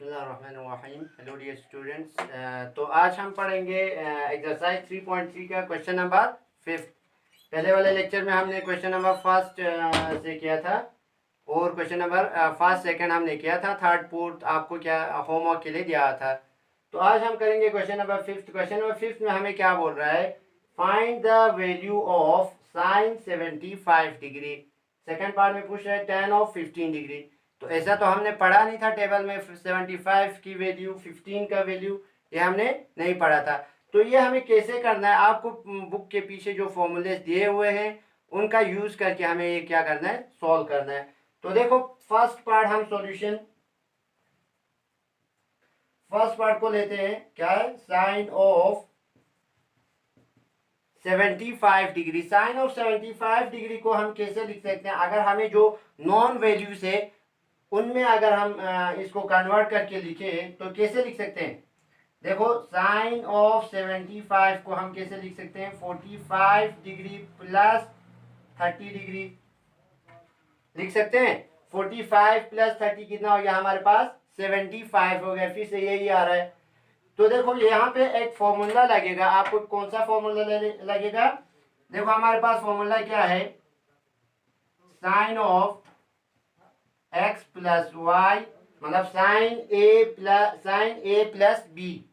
बिस्मिल्लाहिर्रहमानिर्रहीम। Hello dear students, तो आज हम पढ़ेंगे एक्सरसाइज 3.3 का क्वेश्चन नंबर 5। पहले वाले लेक्चर में हमने क्वेश्चन नंबर फर्स्ट से किया था और क्वेश्चन नंबर फर्स्ट सेकंड हमने किया था, थर्ड फोर्थ आपको क्या होमवर्क के लिए दिया था। तो आज हम करेंगे क्वेश्चन नंबर 5। क्वेश्चन नंबर 5 में हमें क्या बोल रहा है, find the value of sine 75 degree. Second part में पूछ रहा है tan ऑफ 15 डिग्री। तो ऐसा तो हमने पढ़ा नहीं था टेबल में, 75 की वैल्यू 15 का वैल्यू ये हमने नहीं पढ़ा था। तो ये हमें कैसे करना है, आपको बुक के पीछे जो फॉर्मूले दिए हुए हैं उनका यूज करके हमें ये क्या करना है, सॉल्व करना है। तो देखो फर्स्ट पार्ट हम सॉल्यूशन फर्स्ट पार्ट को लेते हैं, क्या है, sine of 75 degree. Sine of 75 degree को हम कैसे लिख सकते हैं, अगर हमें जो नॉन वैल्यूज है उनमें अगर हम इसको कन्वर्ट करके लिखे तो कैसे लिख सकते हैं। देखो साइन ऑफ 75 को हम कैसे लिख सकते हैं, 45 डिग्री प्लस 30 डिग्री लिख सकते हैं। 45 प्लस 30 कितना हो गया हमारे पास, 75 हो गया। फिर से यही आ रहा है। तो देखो यहाँ पे एक फॉर्मूला लगेगा, आपको कौन सा फॉर्मूला लगेगा। देखो हमारे पास फॉर्मूला क्या है, sine of X plus Y मतलब साइन ए प्लस बी,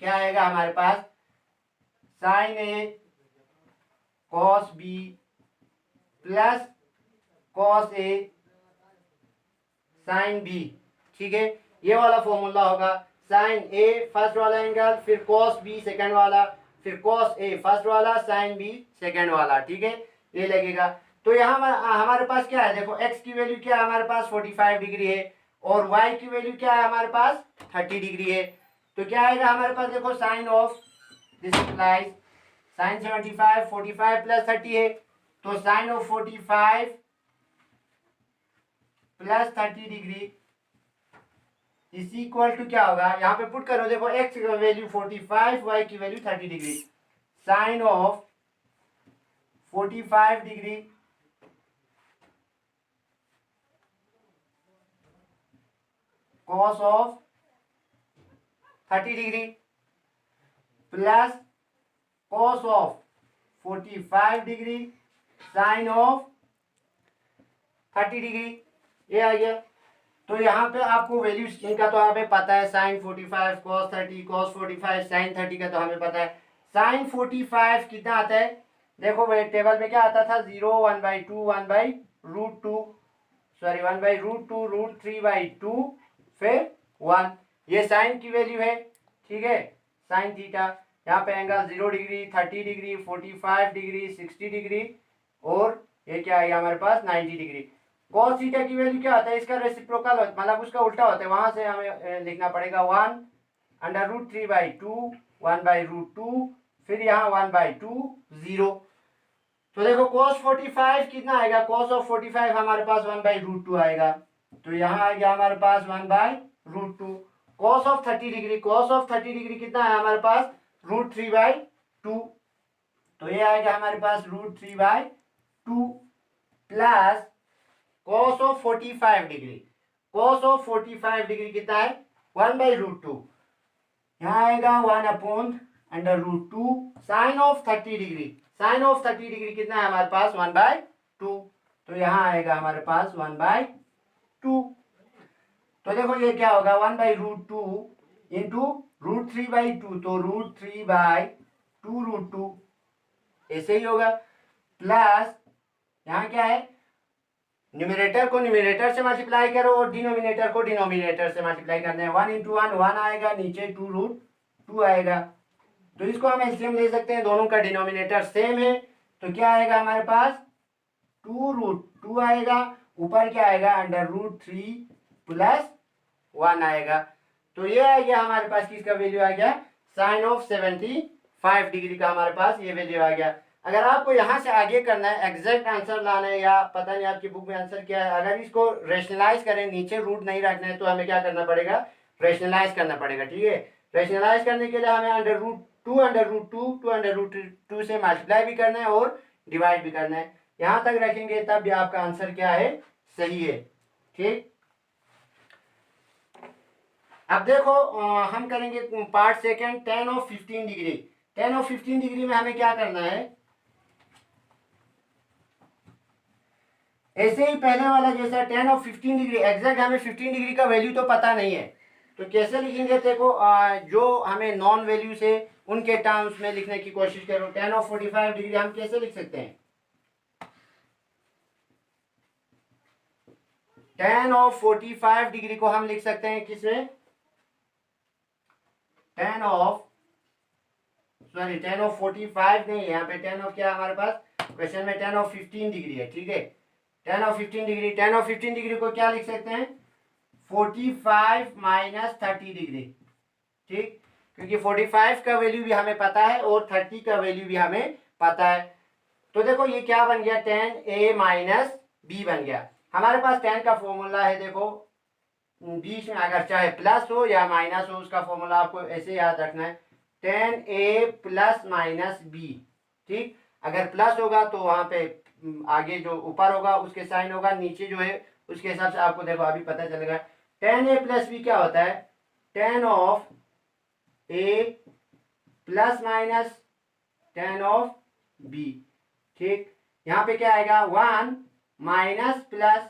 क्या आएगा हमारे पास, sine A cos B plus cos A sine B. ठीक है, ये वाला फॉर्मूला होगा। साइन ए फर्स्ट वाला एंगल, फिर कॉस बी सेकंड वाला, फिर कॉस ए फर्स्ट वाला, साइन बी सेकंड वाला। ठीक है, ये लगेगा। तो यहाँ हमारे पास क्या है, देखो x की वैल्यू क्या है हमारे पास 45 डिग्री है और y की वैल्यू क्या है हमारे पास 30 डिग्री है। तो क्या आएगा हमारे पास, देखो sine of this implies sine 75 45 plus 30 है, तो sine of 45 plus 30 degree is equal to क्या होगा, यहाँ पे पुट करो। देखो x की वैल्यू 45, y की value 30 degree. Sine of 45 degree cos of 30 degree plus cos of 45 degree sine of 30 degree, ये आ गया। तो यहाँ पे आपको वैल्यू इनका तो हमें पता है, साइन 45 कॉस 30 कॉस 45 साइन 30 का तो हमें पता है। साइन 45 कितना आता है, देखो टेबल में क्या आता था, 0 1/2 1/√2 सॉरी 1/√2 √3/2 फिर 1, ये साइन की वैल्यू है। ठीक है, साइन थीटा, यहाँ पे angle 0 degree 30 degree 45 degree 60 degree और ये क्या आएगा हमारे पास 90 डिग्री। कॉस थीटा की वैल्यू क्या होता है, इसका रेसिप्रोकल मतलब उसका उल्टा होता है, वहां से हमें लिखना पड़ेगा 1/√3/2 1/√2 फिर यहाँ 1/2 0। तो देखो cos 45 कितना आएगा, cos ऑफ 45 हमारे पास 1/√2 आएगा। तो यहाँ आ गया हमारे पास 1/√2। cos of 30 degree, cos of 30 degree कितना है हमारे पास, √3/2। तो ये आएगा हमारे पास √3/2 plus cos of 45 degree, cos of 45 degree कितना है 1/√2, यहाँ आएगा 1/√2। Sine of 30 degree, sine of 30 degree कितना है हमारे पास 1/2, तो यहाँ आएगा हमारे पास 1/2। तो देखो ये क्या होगा 1/√2 इंटू √3/2, तो √3/2√2 ऐसे ही होगा। प्लस यहाँ क्या है, न्यूमरेटर को न्यूमरेटर से मल्टीप्लाई करो और डिनोमिनेटर को डिनोमिनेटर से मल्टीप्लाई करना है। 1 × 1 1 आएगा, नीचे 2√2 आएगा। तो इसको हम एलसीएम ले सकते हैं, दोनों का डिनोमिनेटर सेम है। तो क्या आएगा हमारे पास 2√2 आएगा, ऊपर क्या आएगा √3 प्लस 1 आएगा। तो ये आ गया हमारे पास, किसका वैल्यू आ गया, साइन ऑफ 75 डिग्री का हमारे पास ये वैल्यू आ गया। अगर आपको यहाँ से आगे करना है, एग्जैक्ट आंसर लाना है या पता नहीं आपकी बुक में आंसर क्या है, अगर इसको रेशनलाइज करें, नीचे रूट नहीं रखना है, तो हमें क्या करना पड़ेगा, रेशनलाइज करना पड़ेगा। ठीक है, रेशनलाइज करने के लिए हमें √2 से मल्टीप्लाई भी करना है और डिवाइड भी करना है। यहाँ तक रखेंगे तब भी आपका आंसर क्या है, सही है। ठीक, अब देखो हम करेंगे part second, tan of 15 degree. tan of 15 degree में हमें क्या करना है, ऐसे ही पहले वाला जैसा tan ऑफ 15 डिग्री, एग्जैक्ट हमें 15 डिग्री का वैल्यू तो पता नहीं है, तो कैसे लिखेंगे देखो, जो हमें नॉन वैल्यू से उनके टर्म्स में लिखने की कोशिश करो। tan ऑफ 45 डिग्री हम कैसे लिख सकते हैं, tan ऑफ 45 डिग्री को हम लिख सकते हैं किसमें, tan ऑफ 45 नहीं है यहाँ पे, tan ऑफ क्या है हमारे पास क्वेश्चन में, tan ऑफ 15 डिग्री है, ठीक है। tan of 15 degree, tan of 15 degree को क्या लिख सकते हैं, 45 माइनस 30 डिग्री, ठीक, क्योंकि 45 का वैल्यू भी हमें पता है और 30 का वैल्यू भी हमें पता है। तो देखो ये क्या बन गया, tan a माइनस b बन गया। हमारे पास tan का फॉर्मूला है, देखो बीच में अगर चाहे प्लस हो या माइनस हो, उसका फॉर्मूला आपको ऐसे याद रखना है, tan a plus minus b, ठीक। अगर प्लस होगा तो वहां पे आगे जो ऊपर होगा उसके साइन होगा, नीचे जो है उसके हिसाब से आपको देखो अभी पता चलेगा। tan a प्लस b क्या होता है, tan of a plus minus tan of b, ठीक। यहाँ पे क्या आएगा, 1 minus plus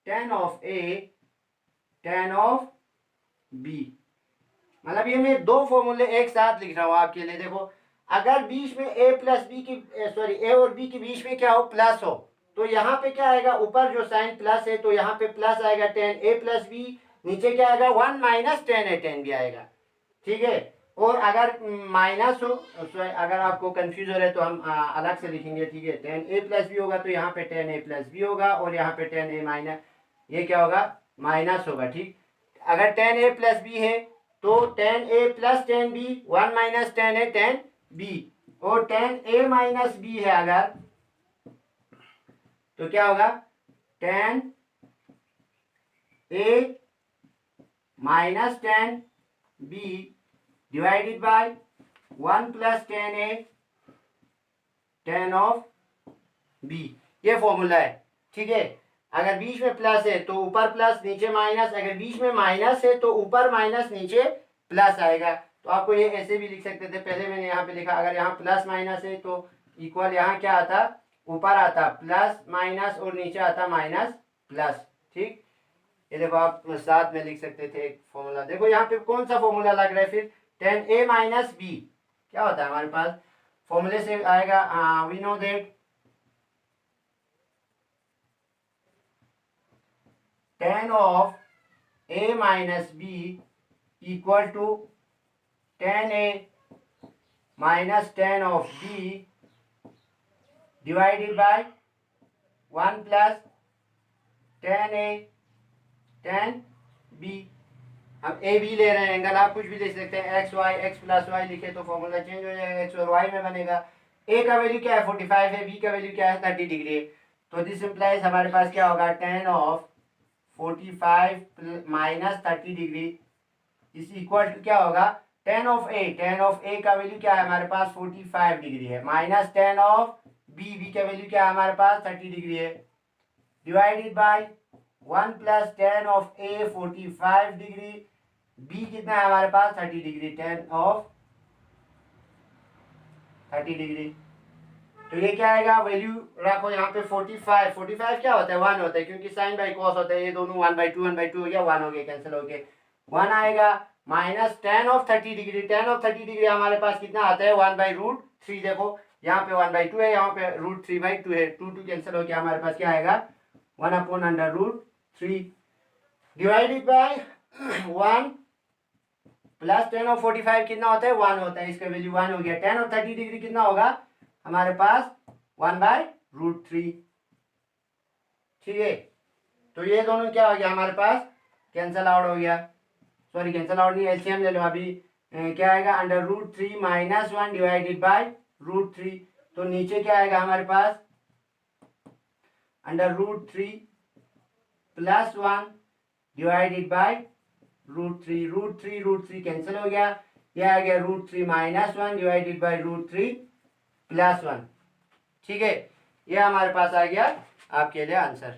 tan of a tan of b, मतलब ये मैं दो फॉर्मूले एक साथ लिख रहा हूं आपके लिए। देखो अगर बीच में a प्लस बी की a और b के बीच में क्या हो, प्लस हो, तो यहाँ पे क्या आएगा, ऊपर जो साइन प्लस है तो यहाँ पे प्लस आएगा tan a प्लस b, नीचे क्या आएगा 1 minus tan a tan b आएगा, ठीक है। और अगर माइनस हो, अगर आपको कंफ्यूज हो रहा है तो हम अलग से लिखेंगे, ठीक है। tan a प्लस b होगा तो यहाँ पे tan a प्लस b होगा और यहाँ पे tan a माइनस, ये क्या होगा, माइनस होगा, ठीक। अगर tan a प्लस b है तो tan a plus tan b, 1 minus tan a tan b, और tan a माइनस b है अगर, तो क्या होगा, tan a minus tan b divided by 1 plus tan a tan of b, ये formula है, ठीक है। अगर बीच में प्लस है तो ऊपर प्लस नीचे माइनस, अगर बीच में माइनस है तो ऊपर माइनस नीचे प्लस आएगा। तो आपको ये ऐसे भी लिख सकते थे, पहले मैंने यहाँ पे लिखा, अगर यहाँ प्लस माइनस है तो इक्वल यहाँ क्या आता, ऊपर आता प्लस माइनस और नीचे आता माइनस प्लस, ठीक। ये देखो आप साथ में लिख सकते थे एक फॉर्मूला। देखो यहाँ पे कौन सा फॉर्मूला लग रहा है फिर, tan a माइनस b क्या होता है हमारे पास, फॉर्मूले से आएगा, we know that tan of a minus b equal to tan a minus tan of b divided by 1 plus tan a tan b। हम a b ले रहे हैं, एंगल आप कुछ भी ले सकते हैं, X Y, X plus Y लिखे तो फॉर्मूला चेंज हो जाएगा, एक्स और वाई में बनेगा। a का वैल्यू क्या है 45 है, b का वैल्यू क्या है 30 डिग्री है, तो दिस इंप्लाइज हमारे पास क्या होगा, tan of 45 minus 30 degree is equal to क्या होगा, tan ऑफ a का वैल्यू क्या है हमारे पास 45 डिग्री है, माइनस tan ऑफ b का वैल्यू क्या है हमारे पास 30 डिग्री है, divided by 1 plus tan of a 45 degree, b कितना है हमारे पास 30 डिग्री, tan ऑफ 30 डिग्री। तो ये क्या आएगा, वैल्यू रखो यहाँ पे 45 क्या होता है 1 होता है, क्योंकि साइन बाई कॉस होता है, ये दोनों 1/2 हो गया, 1 हो गया, कैंसिल हो गया, 1 आएगा, minus tan of 30 degree, tan of 30 degree हमारे पास कितना आता है 1/√3। देखो यहाँ पे 1/2 है, यहाँ पे √3/2 है, 2 कैंसिल हो गया, हमारे पास क्या आएगा 1/√3 divided by 1 plus tan of 45 कितना होता है 1 होता है, इसका वैल्यू 1 हो गया, tan ऑफ 30 डिग्री कितना होगा हमारे पास 1/√3, ठीक है। तो ये दोनों क्या हो गया हमारे पास, कैंसल आउट हो गया, सॉरी कैंसल आउट नहीं, एलसीएम ले लो अभी, क्या आएगा √3 माइनस 1 डिवाइडेड बाय √3, तो नीचे क्या आएगा हमारे पास √3 प्लस 1 डिवाइडेड बाय √3 कैंसिल हो गया, यह आ गया √3 माइनस 1 डिवाइडेड बाय √3 प्लस 1, ठीक है। यह हमारे पास आ गया आपके लिए आंसर।